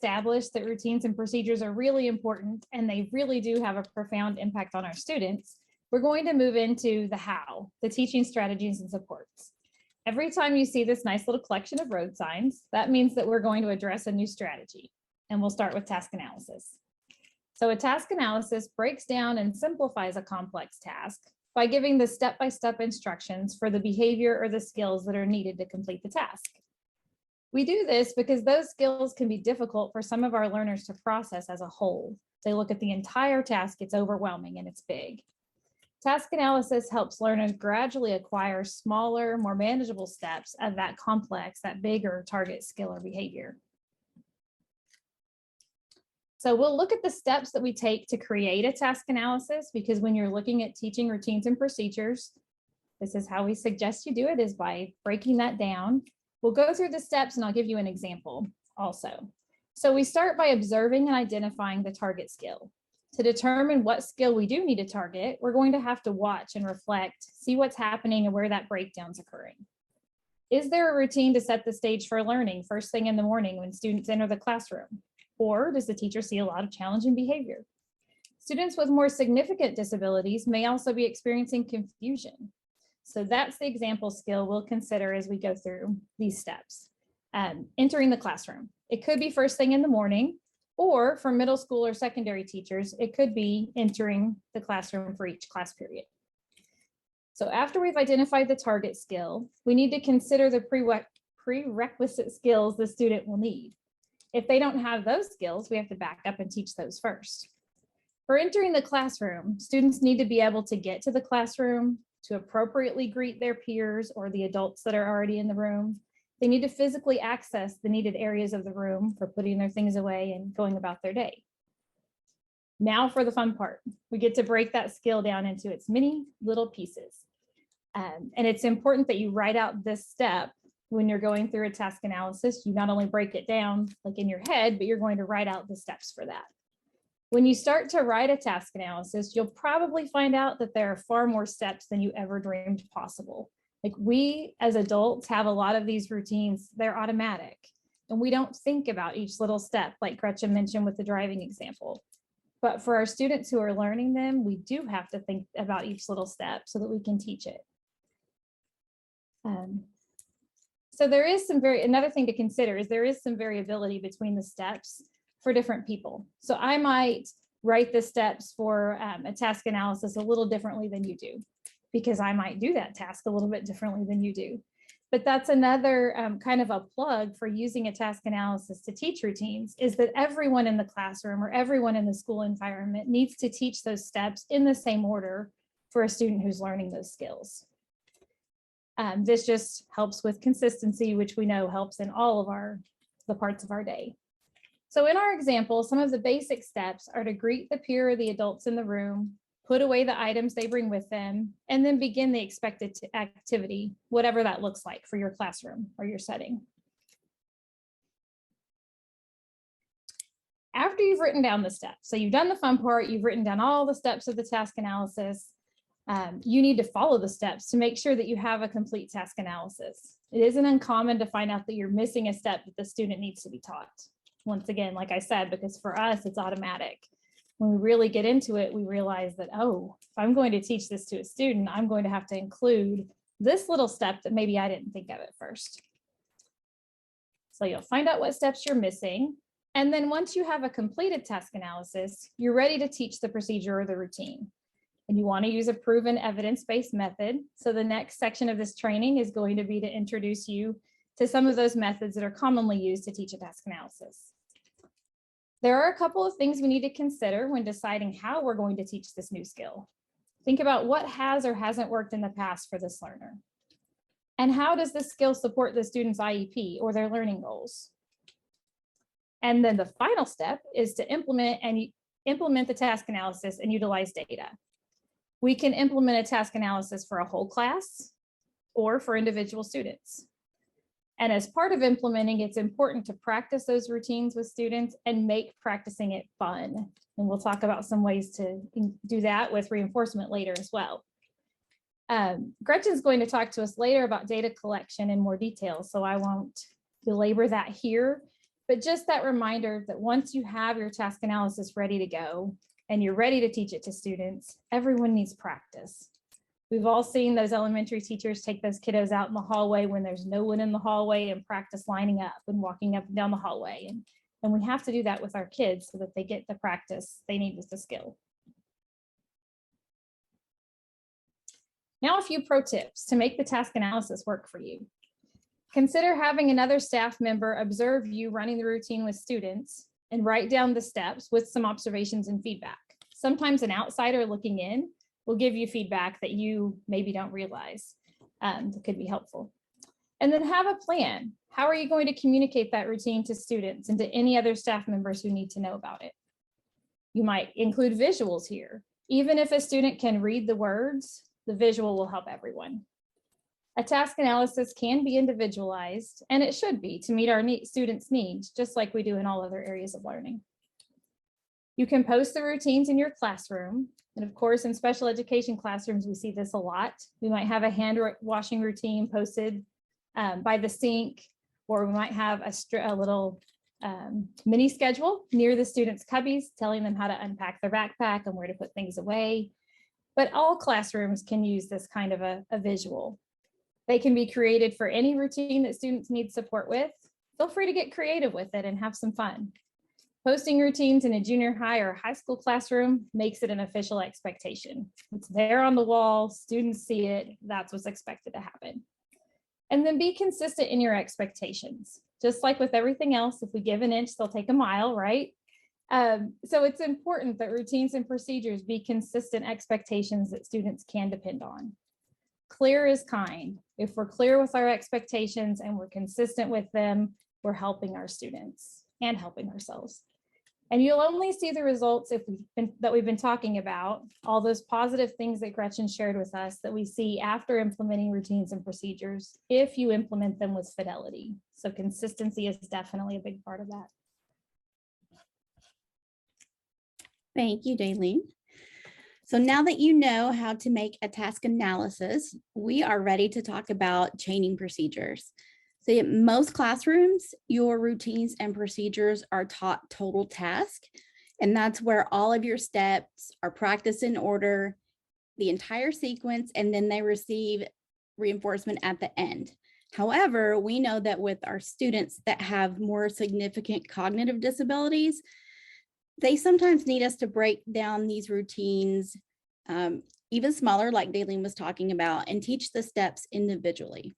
established that routines and procedures are really important and they really do have a profound impact on our students, we're going to move into the how, the teaching strategies and supports. Every time you see this nice little collection of road signs, that means that we're going to address a new strategy. And we'll start with task analysis. So a task analysis breaks down and simplifies a complex task by giving the step-by-step instructions for the behavior or the skills that are needed to complete the task. We do this because those skills can be difficult for some of our learners to process as a whole. They look at the entire task, it's overwhelming and it's big. Task analysis helps learners gradually acquire smaller, more manageable steps of that complex, that bigger target skill or behavior. So we'll look at the steps that we take to create a task analysis, because when you're looking at teaching routines and procedures, this is how we suggest you do it, is by breaking that down. We'll go through the steps and I'll give you an example also. So we start by observing and identifying the target skill. To determine what skill we do need to target, we're going to have to watch and reflect, see what's happening and where that breakdown's occurring. Is there a routine to set the stage for learning first thing in the morning when students enter the classroom? Or does the teacher see a lot of challenging behavior? Students with more significant disabilities may also be experiencing confusion. So that's the example skill we'll consider as we go through these steps. Entering the classroom. It could be first thing in the morning, or for middle school or secondary teachers, it could be entering the classroom for each class period. So after we've identified the target skill, we need to consider the prerequisite skills the student will need. If they don't have those skills, we have to back up and teach those first. For entering the classroom, students need to be able to get to the classroom, to appropriately greet their peers or the adults that are already in the room. They need to physically access the needed areas of the room for putting their things away and going about their day. Now for the fun part. We get to break that skill down into its many little pieces. And it's important that you write out this step when you're going through a task analysis. You not only break it down like in your head, but you're going to write out the steps for that. When you start to write a task analysis, you'll probably find out that there are far more steps than you ever dreamed possible. Like, we as adults have a lot of these routines, they're automatic, and we don't think about each little step, like Gretchen mentioned with the driving example. But for our students who are learning them, we do have to think about each little step so that we can teach it. So there is another thing to consider is there is some variability between the steps for different people. So I might write the steps for a task analysis a little differently than you do, because I might do that task a little bit differently than you do. But that's another kind of a plug for using a task analysis to teach routines, is that everyone in the classroom or everyone in the school environment needs to teach those steps in the same order for a student who's learning those skills. This just helps with consistency, which we know helps in all of the parts of our day. So in our example, some of the basic steps are to greet the peer or the adults in the room, put away the items they bring with them, and then begin the expected activity, whatever that looks like for your classroom or your setting. After you've written down the steps, so you've done the fun part, you've written down all the steps of the task analysis, you need to follow the steps to make sure that you have a complete task analysis. It isn't uncommon to find out that you're missing a step that the student needs to be taught. Once again, like I said, because for us, it's automatic. When we really get into it, we realize that, oh, if I'm going to teach this to a student, I'm going to have to include this little step that maybe I didn't think of at first. So you'll find out what steps you're missing. And then once you have a completed task analysis, you're ready to teach the procedure or the routine. And you want to use a proven evidence-based method. So the next section of this training is going to be to introduce you to some of those methods that are commonly used to teach a task analysis. There are a couple of things we need to consider when deciding how we're going to teach this new skill. Think about what has or hasn't worked in the past for this learner. And how does this skill support the student's IEP or their learning goals? And then the final step is to implement the task analysis and utilize data. We can implement a task analysis for a whole class or for individual students. And as part of implementing, it's important to practice those routines with students and make practicing it fun. And we'll talk about some ways to do that with reinforcement later as well. Gretchen's going to talk to us later about data collection in more detail, so I won't belabor that here. But just that reminder that once you have your task analysis ready to go and you're ready to teach it to students, everyone needs practice. We've all seen those elementary teachers take those kiddos out in the hallway when there's no one in the hallway and practice lining up and walking up and down the hallway. And we have to do that with our kids so that they get the practice they need with the skill. Now, a few pro tips to make the task analysis work for you. Consider having another staff member observe you running the routine with students and write down the steps with some observations and feedback. Sometimes an outsider looking in will give you feedback that you maybe don't realize that could be helpful. And then have a plan. How are you going to communicate that routine to students and to any other staff members who need to know about it? You might include visuals here. Even if a student can read the words, the visual will help everyone. A task analysis can be individualized, and it should be to meet our students' needs, just like we do in all other areas of learning. You can post the routines in your classroom. And of course, in special education classrooms, we see this a lot. We might have a hand washing routine posted by the sink, or we might have a little mini schedule near the students' cubbies, telling them how to unpack their backpack and where to put things away. But all classrooms can use this kind of a visual. They can be created for any routine that students need support with. Feel free to get creative with it and have some fun. Posting routines in a junior high or high school classroom makes it an official expectation. It's there on the wall, students see it, that's what's expected to happen. And then be consistent in your expectations. Just like with everything else, if we give an inch, they'll take a mile, right? So it's important that routines and procedures be consistent expectations that students can depend on. Clear is kind. If we're clear with our expectations and we're consistent with them, we're helping our students and helping ourselves. And you'll only see the results that we've been talking about, all those positive things that Gretchen shared with us that we see after implementing routines and procedures, if you implement them with fidelity. So consistency is definitely a big part of that. Thank you, Daylene. So now that you know how to make a task analysis, we are ready to talk about chaining procedures. So in most classrooms, your routines and procedures are taught total task, and that's where all of your steps are practiced in order, the entire sequence, and then they receive reinforcement at the end. However, we know that with our students that have more significant cognitive disabilities, they sometimes need us to break down these routines even smaller, like Daylene was talking about, and teach the steps individually.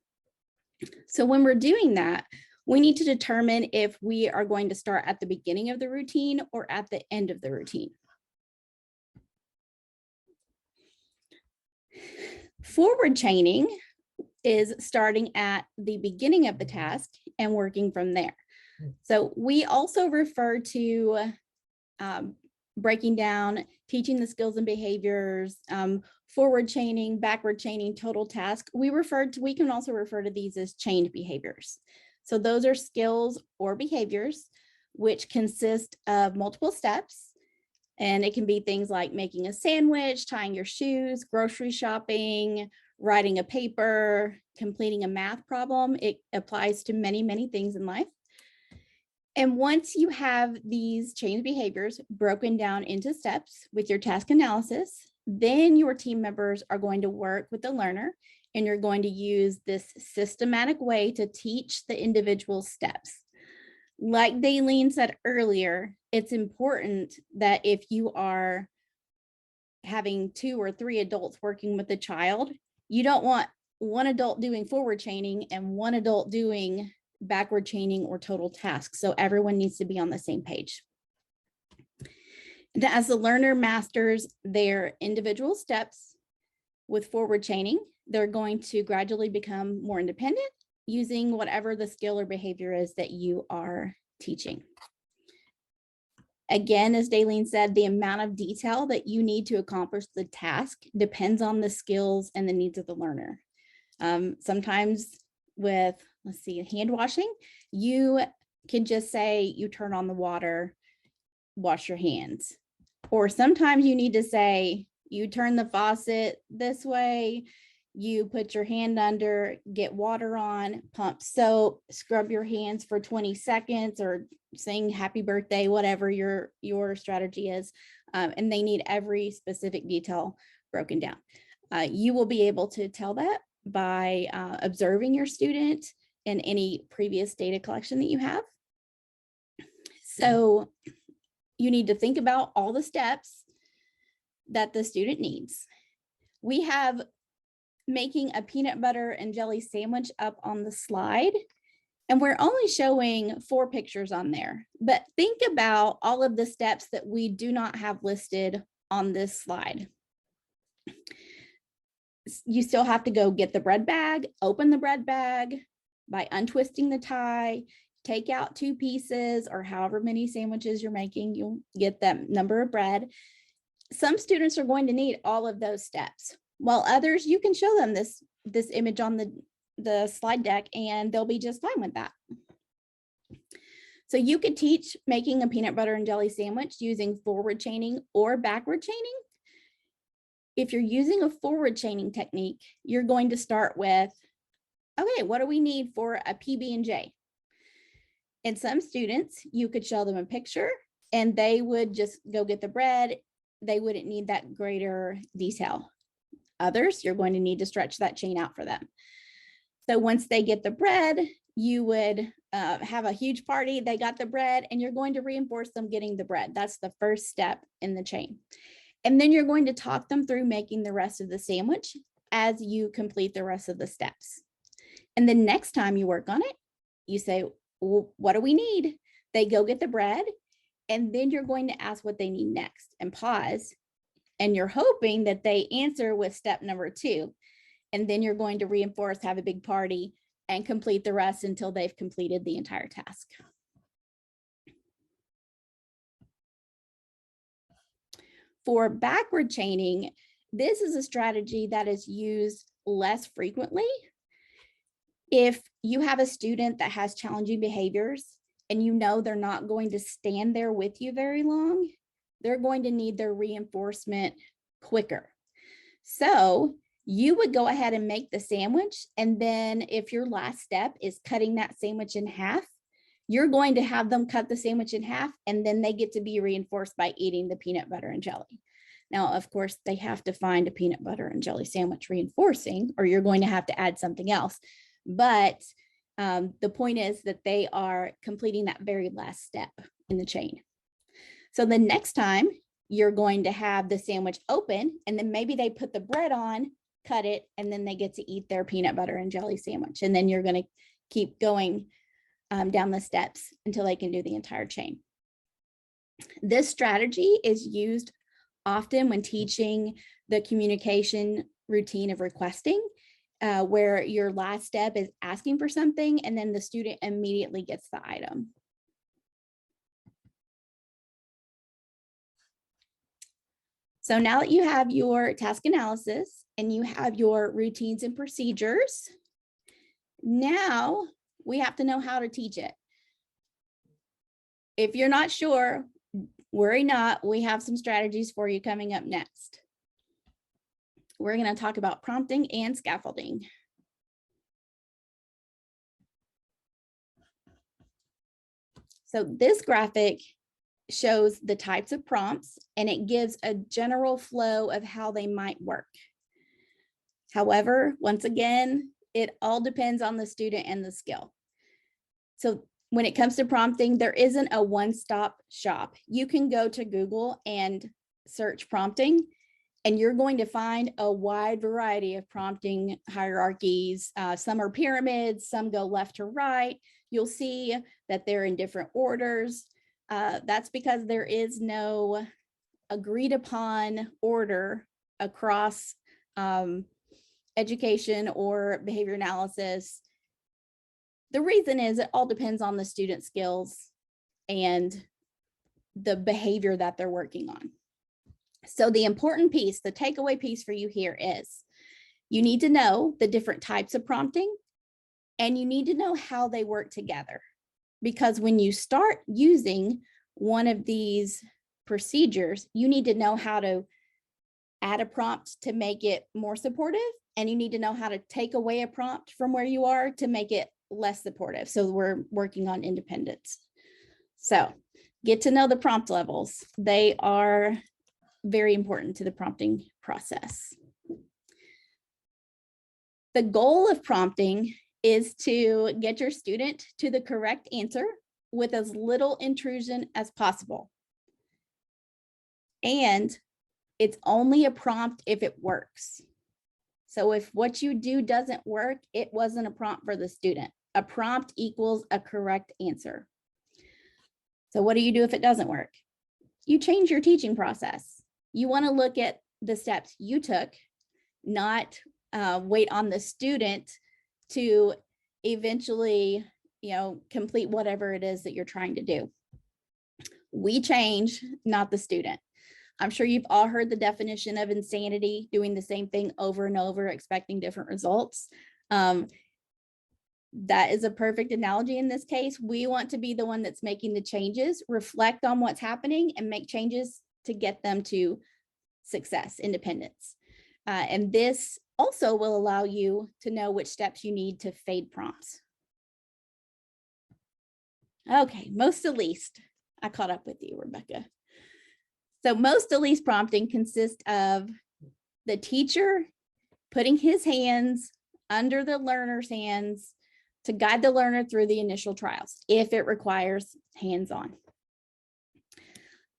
So when we're doing that, we need to determine if we are going to start at the beginning of the routine or at the end of the routine. Forward chaining is starting at the beginning of the task and working from there. So we also refer to breaking down, teaching the skills and behaviors, forward chaining, backward chaining, total task. We can also refer to these as chained behaviors. So those are skills or behaviors which consist of multiple steps. And it can be things like making a sandwich, tying your shoes, grocery shopping, writing a paper, completing a math problem. It applies to many, many things in life. And once you have these chained behaviors broken down into steps with your task analysis, then your team members are going to work with the learner, and you're going to use this systematic way to teach the individual steps. Like Daylene said earlier, it's important that if you are having 2 or 3 adults working with a child, you don't want one adult doing forward chaining and one adult doing backward chaining or total tasks. So everyone needs to be on the same page. And as the learner masters their individual steps with forward chaining, they're going to gradually become more independent using whatever the skill or behavior is that you are teaching. Again, as Daylene said, the amount of detail that you need to accomplish the task depends on the skills and the needs of the learner. Sometimes with, let's see, hand washing, you can just say you turn on the water, wash your hands. Or sometimes you need to say you turn the faucet this way, You put your hand under, get water on, pump soap, scrub your hands for 20 seconds or sing happy birthday, whatever your strategy is. And they need every specific detail broken down. You will be able to tell that by observing your student and any previous data collection that you have. So you need to think about all the steps that the student needs. We have making a peanut butter and jelly sandwich up on the slide, and we're only showing 4 pictures on there, but think about all of the steps that we do not have listed on this slide. You still have to go get the bread bag, open the bread bag by untwisting the tie, take out 2 pieces or however many sandwiches you're making, you'll get that number of bread. Some students are going to need all of those steps, while others, you can show them this image on the slide deck and they'll be just fine with that. So you could teach making a peanut butter and jelly sandwich using forward chaining or backward chaining. If you're using a forward chaining technique, you're going to start with, okay, what do we need for a PB&J? And some students, you could show them a picture and they would just go get the bread. They wouldn't need that greater detail. Others, you're going to need to stretch that chain out for them. So once they get the bread, you would have a huge party. They got the bread and you're going to reinforce them getting the bread. That's the first step in the chain. And then you're going to talk them through making the rest of the sandwich as you complete the rest of the steps. And the next time you work on it, you say, well, what do we need? They go get the bread, and then you're going to ask what they need next and pause. And you're hoping that they answer with step number 2. And then you're going to reinforce, have a big party, and complete the rest until they've completed the entire task. For backward chaining, this is a strategy that is used less frequently. If you have a student that has challenging behaviors and you know they're not going to stand there with you very long, they're going to need their reinforcement quicker. So you would go ahead and make the sandwich. And then if your last step is cutting that sandwich in half, you're going to have them cut the sandwich in half, and then they get to be reinforced by eating the peanut butter and jelly. Now, of course, they have to find a peanut butter and jelly sandwich reinforcing, or you're going to have to add something else. But the point is that they are completing that very last step in the chain. So the next time you're going to have the sandwich open, and then maybe they put the bread on, cut it, and then they get to eat their peanut butter and jelly sandwich. And then you're going to keep going down the steps until they can do the entire chain. This strategy is used often when teaching the communication routine of requesting, where your last step is asking for something and then the student immediately gets the item. So now that you have your task analysis and you have your routines and procedures, now we have to know how to teach it. If you're not sure, worry not, we have some strategies for you coming up next. We're going to talk about prompting and scaffolding. So this graphic shows the types of prompts, and it gives a general flow of how they might work. However, once again, it all depends on the student and the skill. So when it comes to prompting, there isn't a one-stop shop. You can go to Google and search prompting, and you're going to find a wide variety of prompting hierarchies. Some are pyramids, some go left to right. You'll see that they're in different orders. That's because there is no agreed upon order across education or behavior analysis. The reason is it all depends on the student skills and the behavior that they're working on. So the important piece, the takeaway piece for you here is you need to know the different types of prompting, and you need to know how they work together. Because when you start using one of these procedures, you need to know how to add a prompt to make it more supportive, and you need to know how to take away a prompt from where you are to make it less supportive. So we're working on independence. So get to know the prompt levels. They are very important to the prompting process. The goal of prompting is to get your student to the correct answer with as little intrusion as possible. And it's only a prompt if it works. So if what you do doesn't work, it wasn't a prompt for the student. A prompt equals a correct answer. So what do you do if it doesn't work? You change your teaching process. You want to look at the steps you took, not wait on the student to eventually, complete whatever it is that you're trying to do. We change, not the student. I'm sure you've all heard the definition of insanity, doing the same thing over and over, expecting different results. That is a perfect analogy in this case. We want to be the one that's making the changes, reflect on what's happening, and make changes to get them to success, independence. And this also will allow you to know which steps you need to fade prompts. Okay, most to least. I caught up with you, Rebecca. So most to least prompting consists of the teacher putting his hands under the learner's hands to guide the learner through the initial trials, if it requires hands-on.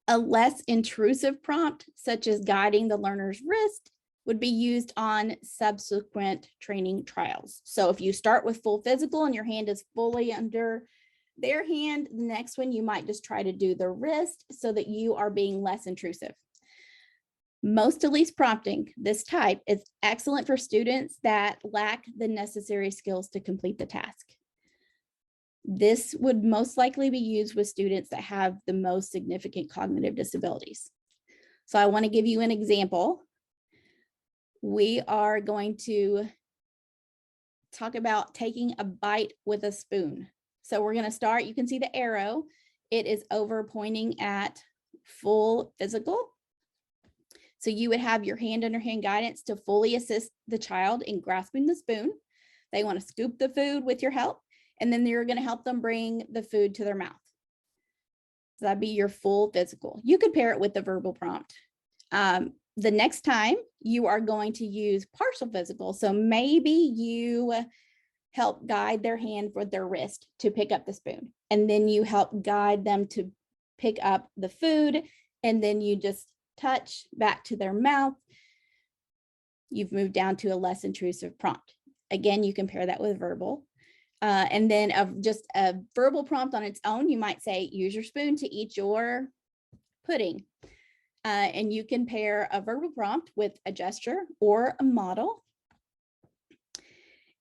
A less intrusive prompt, such as guiding the learner's wrist, would be used on subsequent training trials. So if you start with full physical and your hand is fully under their hand, the next one you might just try to do the wrist so that you are being less intrusive. Most to least prompting, this type, is excellent for students that lack the necessary skills to complete the task. This would most likely be used with students that have the most significant cognitive disabilities. So I want to give you an example. We are going to talk about taking a bite with a spoon. So we're going to start, you can see the arrow. It is over pointing at full physical. So you would have your hand under hand guidance to fully assist the child in grasping the spoon. They want to scoop the food with your help, and then you're going to help them bring the food to their mouth. So that'd be your full physical. You could pair it with the verbal prompt. The next time you are going to use partial physical. So maybe you help guide their hand with their wrist to pick up the spoon, and then you help guide them to pick up the food, and then you just touch back to their mouth. You've moved down to a less intrusive prompt. Again, you can pair that with verbal. And then just a verbal prompt on its own, you might say, use your spoon to eat your pudding. And you can pair a verbal prompt with a gesture or a model.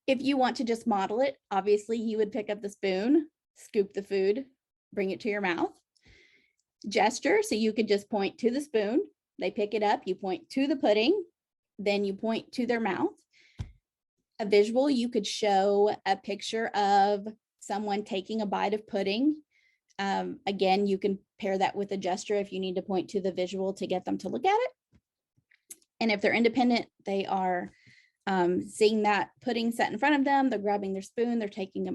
If you want to just model it, obviously you would pick up the spoon, scoop the food, bring it to your mouth. Gesture, so you could just point to the spoon, they pick it up, you point to the pudding, then you point to their mouth. A visual, you could show a picture of someone taking a bite of pudding. Again, you can pair that with a gesture if you need to point to the visual to get them to look at it. And if they're independent, they are seeing that pudding set in front of them, they're grabbing their spoon, they're taking a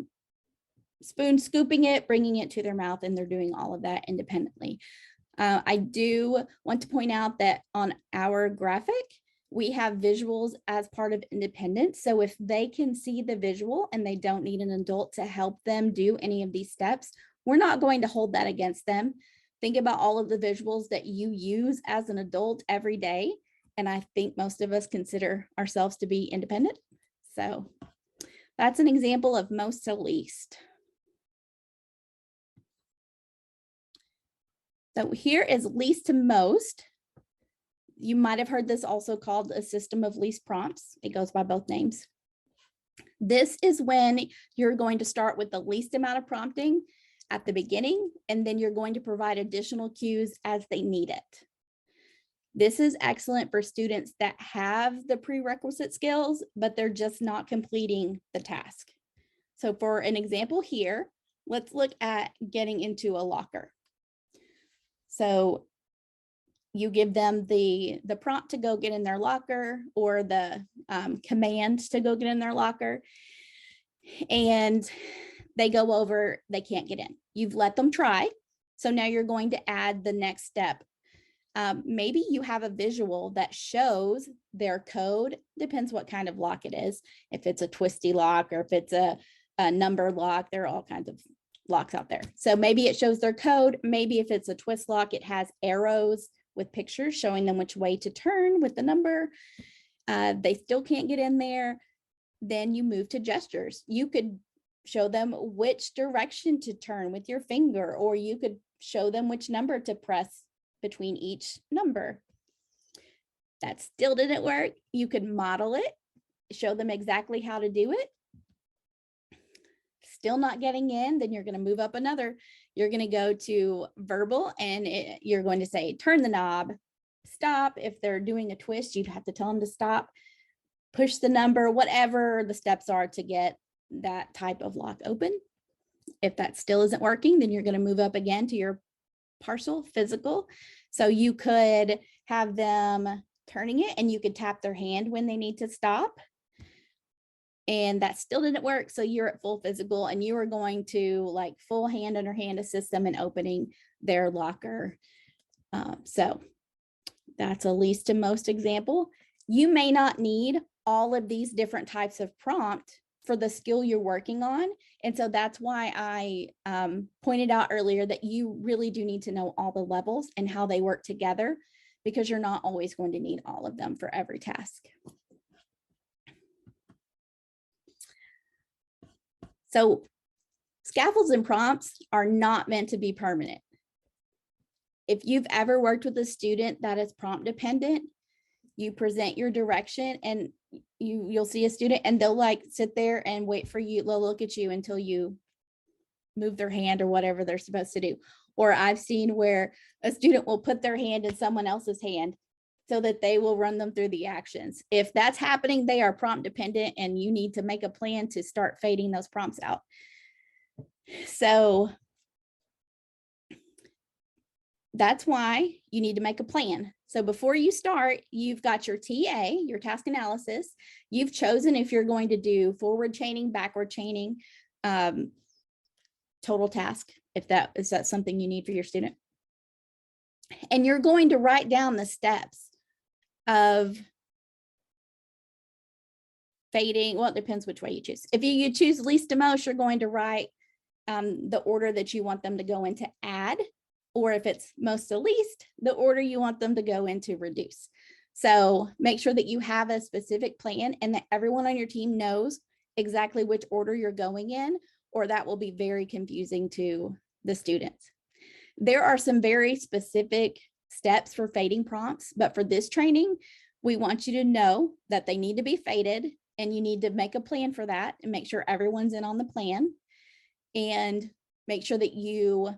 spoon, scooping it, bringing it to their mouth, and they're doing all of that independently. I do want to point out that on our graphic, we have visuals as part of independence. So if they can see the visual and they don't need an adult to help them do any of these steps, we're not going to hold that against them. Think about all of the visuals that you use as an adult every day. And I think most of us consider ourselves to be independent. So that's an example of most to least. So here is least to most. You might have heard this also called a system of least prompts. It goes by both names. This is when you're going to start with the least amount of prompting at the beginning, and then you're going to provide additional cues as they need it. This is excellent for students that have the prerequisite skills, but they're just not completing the task. So for an example here, let's look at getting into a locker. So you give them the prompt to go get in their locker, or the command to go get in their locker, and they go over, they can't get in. You've let them try. So now you're going to add the next step. Maybe you have a visual that shows their code, depends what kind of lock it is. If it's a twisty lock or if it's a number lock, there are all kinds of locks out there. So maybe it shows their code. Maybe if it's a twist lock, it has arrows with pictures showing them which way to turn with the number. They still can't get in there. Then you move to gestures. You could show them which direction to turn with your finger, or you could show them which number to press between each number. That still didn't work. You could model it, show them exactly how to do it. Still not getting in, then you're going to move up another. You're going to go to verbal, and you're going to say, turn the knob, stop. If they're doing a twist, you'd have to tell them to stop, push the number, whatever the steps are to get that type of lock open. If that still isn't working, then you're going to move up again to your partial physical. So you could have them turning it, and you could tap their hand when they need to stop. And that still didn't work. So you're at full physical, and you are going to like full hand under hand assist them in opening their locker. So that's a least to most example. You may not need all of these different types of prompt for the skill you're working on. And so that's why I pointed out earlier that you really do need to know all the levels and how they work together, because you're not always going to need all of them for every task. So scaffolds and prompts are not meant to be permanent. If you've ever worked with a student that is prompt dependent, you present your direction, and you'll see a student and they'll like sit there and wait for you. They'll look at you until you move their hand or whatever they're supposed to do. Or I've seen where a student will put their hand in someone else's hand so that they will run them through the actions. If that's happening, they are prompt dependent, and you need to make a plan to start fading those prompts out. So that's why you need to make a plan. So before you start, you've got your TA, your task analysis. You've chosen if you're going to do forward chaining, backward chaining, total task, if that is that something you need for your student. And you're going to write down the steps of fading. Well, it depends which way you choose. If you choose least to most, you're going to write the order that you want them to go into add, or if it's most to least, the order you want them to go into reduce. So make sure that you have a specific plan and that everyone on your team knows exactly which order you're going in, or that will be very confusing to the students. There are some very specific steps for fading prompts, but for this training, we want you to know that they need to be faded, and you need to make a plan for that and make sure everyone's in on the plan, and make sure that you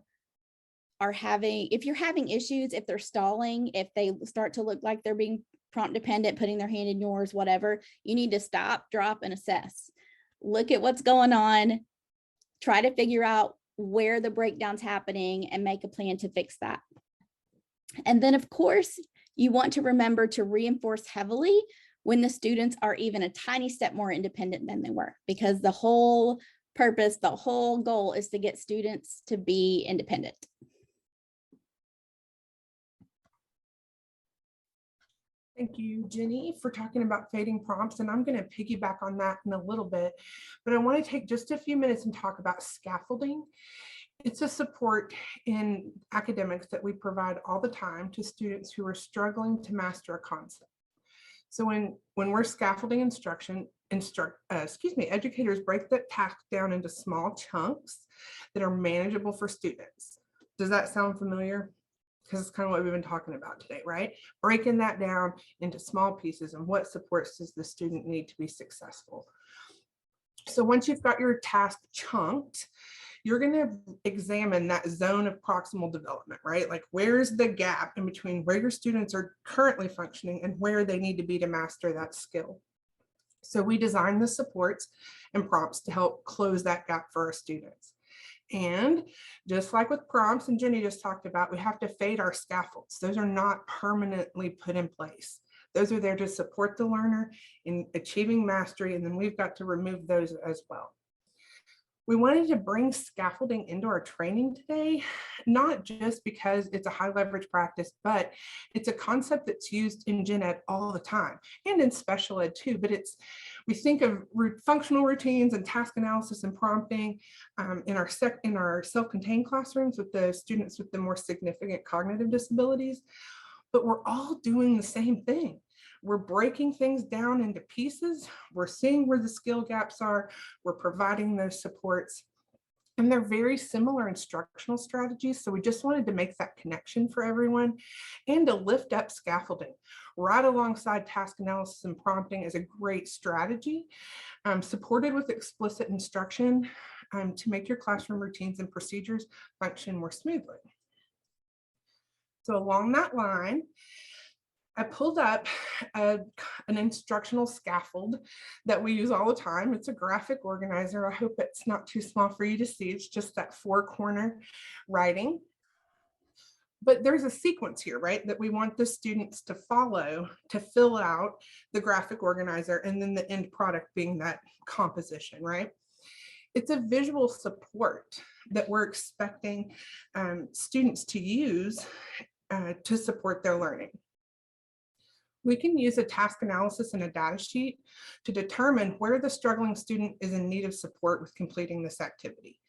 are having, if you're having issues, if they're stalling, if they start to look like they're being prompt dependent, putting their hand in yours, whatever, you need to stop, drop, and assess. Look at what's going on, try to figure out where the breakdown's happening, and make a plan to fix that. And then, of course, you want to remember to reinforce heavily when the students are even a tiny step more independent than they were, because the whole purpose, the whole goal is to get students to be independent. Thank you, Jenny, for talking about fading prompts. And I'm going to piggyback on that in a little bit, but I want to take just a few minutes and talk about scaffolding. It's a support in academics that we provide all the time to students who are struggling to master a concept. So when we're scaffolding instruction, educators break that task down into small chunks that are manageable for students. Does that sound familiar? Because it's kind of what we've been talking about today, right? Breaking that down into small pieces, and what supports does the student need to be successful. So once you've got your task chunked, you're going to examine that zone of proximal development, right? Like, where's the gap in between where your students are currently functioning and where they need to be to master that skill. So we design the supports and prompts to help close that gap for our students. And just like with prompts, and Jenny just talked about, we have to fade our scaffolds. Those are not permanently put in place. Those are there to support the learner in achieving mastery, and then we've got to remove those as well. We wanted to bring scaffolding into our training today, not just because it's a high leverage practice, but it's a concept that's used in gen ed all the time and in special ed too. But we think of functional routines and task analysis and prompting in our self-contained classrooms with the students with the more significant cognitive disabilities, but we're all doing the same thing. We're breaking things down into pieces. We're seeing where the skill gaps are. We're providing those supports. And they're very similar instructional strategies. So we just wanted to make that connection for everyone and to lift up scaffolding right alongside task analysis and prompting is a great strategy, supported with explicit instruction to make your classroom routines and procedures function more smoothly. So along that line, I pulled up an instructional scaffold that we use all the time. It's a graphic organizer. I hope it's not too small for you to see. It's just that 4-corner writing. But there's a sequence here, right, that we want the students to follow to fill out the graphic organizer, and then the end product being that composition, right? It's a visual support that we're expecting students to use to support their learning. We can use a task analysis and a data sheet to determine where the struggling student is in need of support with completing this activity.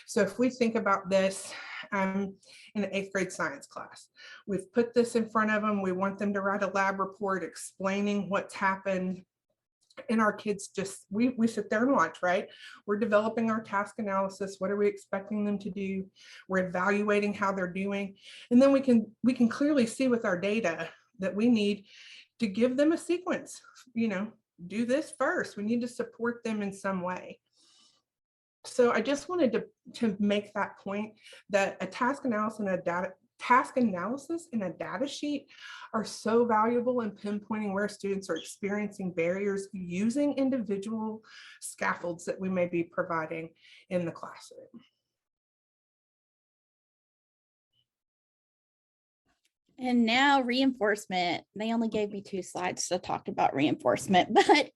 So if we think about this in an 8th grade science class, we've put this in front of them. We want them to write a lab report explaining what's happened. And our kids just, we sit there and watch, right? We're developing our task analysis. What are we expecting them to do? We're evaluating how they're doing. And then we can clearly see with our data that we need to give them a sequence, do this first. We need to support them in some way. So I just wanted to make that point that a task analysis and a data sheet are so valuable in pinpointing where students are experiencing barriers using individual scaffolds that we may be providing in the classroom. And now reinforcement. They only gave me 2 slides to talk about reinforcement, but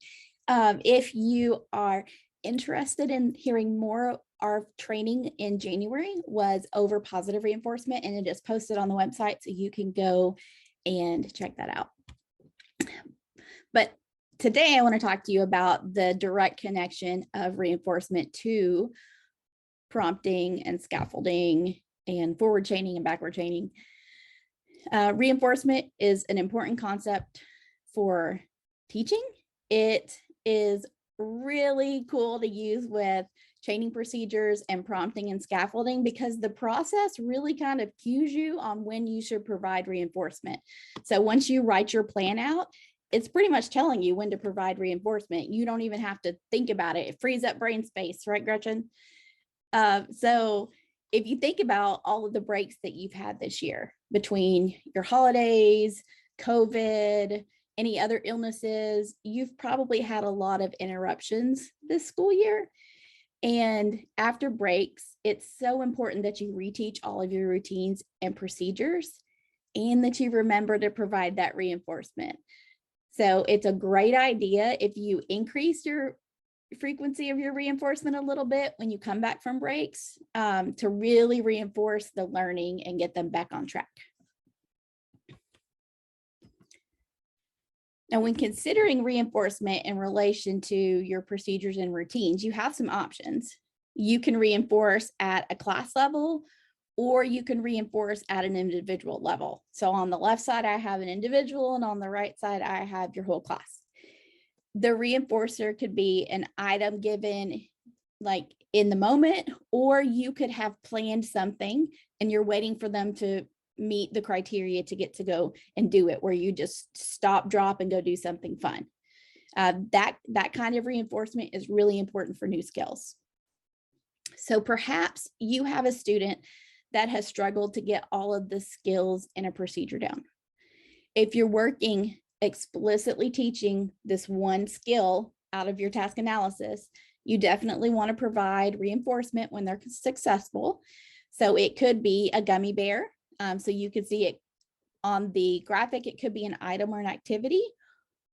if you are interested in hearing more, our training in January was over positive reinforcement, and it is posted on the website, so you can go and check that out. But today I want to talk to you about the direct connection of reinforcement to prompting and scaffolding and forward chaining and backward chaining. Reinforcement is an important concept for teaching. It is really cool to use with chaining procedures and prompting and scaffolding, because the process really kind of cues you on when you should provide reinforcement. So once you write your plan out, it's pretty much telling you when to provide reinforcement. You don't even have to think about it. It frees up brain space, right, Gretchen? So if you think about all of the breaks that you've had this year between your holidays, COVID, any other illnesses, you've probably had a lot of interruptions this school year. And after breaks, it's so important that you reteach all of your routines and procedures, and that you remember to provide that reinforcement. So it's a great idea if you increase your frequency of your reinforcement a little bit when you come back from breaks, to really reinforce the learning and get them back on track. Now, when considering reinforcement in relation to your procedures and routines, you have some options. You can reinforce at a class level, or you can reinforce at an individual level. So on the left side, I have an individual, and on the right side, I have your whole class. The reinforcer could be an item given like in the moment, or you could have planned something and you're waiting for them to meet the criteria to get to go and do it, where you just stop, drop, and go do something fun. That kind of reinforcement is really important for new skills. So perhaps you have a student that has struggled to get all of the skills in a procedure down. If you're working explicitly teaching this one skill out of your task analysis, You definitely want to provide reinforcement when they're successful. So it could be a gummy bear. So you could see it on the graphic. It could be an item or an activity,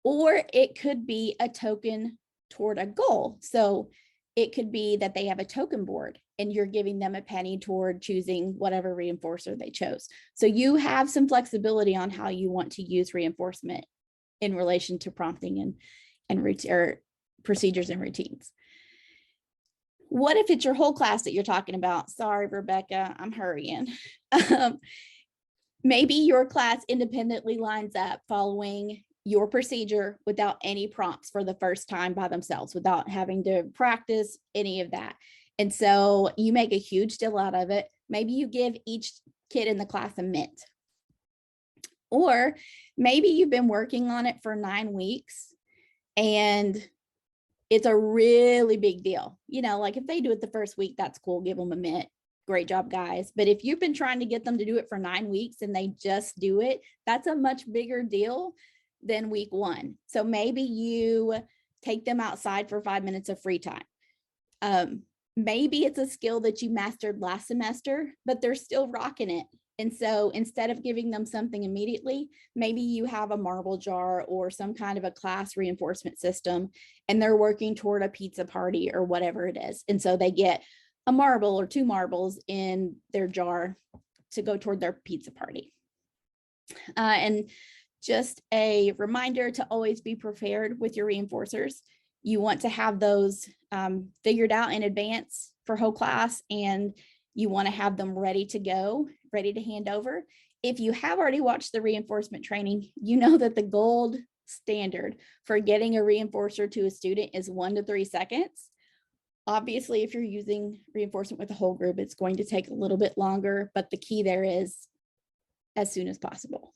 or it could be a token toward a goal. So it could be that they have a token board and you're giving them a penny toward choosing whatever reinforcer they chose. So you have some flexibility on how you want to use reinforcement in relation to prompting and procedures and routines. What if it's your whole class that you're talking about? Sorry, Rebecca, I'm hurrying. Maybe your class independently lines up following your procedure without any prompts for the first time by themselves, without having to practice any of that. And so you make a huge deal out of it. Maybe you give each kid in the class a mint. Or maybe you've been working on it for 9 weeks and it's a really big deal. You know, like if they do it the first week, that's cool. Give them a mint. Great job, guys. But if you've been trying to get them to do it for 9 weeks and they just do it, that's a much bigger deal than week 1. So maybe you take them outside for 5 minutes of free time. Maybe it's a skill that you mastered last semester, but they're still rocking it. And so instead of giving them something immediately, maybe you have a marble jar or some kind of a class reinforcement system, and they're working toward a pizza party or whatever it is. And so they get a marble or 2 marbles in their jar to go toward their pizza party. And just a reminder to always be prepared with your reinforcers. You want to have those figured out in advance for whole class, and you want to have them ready to go, ready to hand over. If you have already watched the reinforcement training, you know that the gold standard for getting a reinforcer to a student is 1 to 3 seconds. Obviously, if you're using reinforcement with a whole group, it's going to take a little bit longer, but the key there is as soon as possible.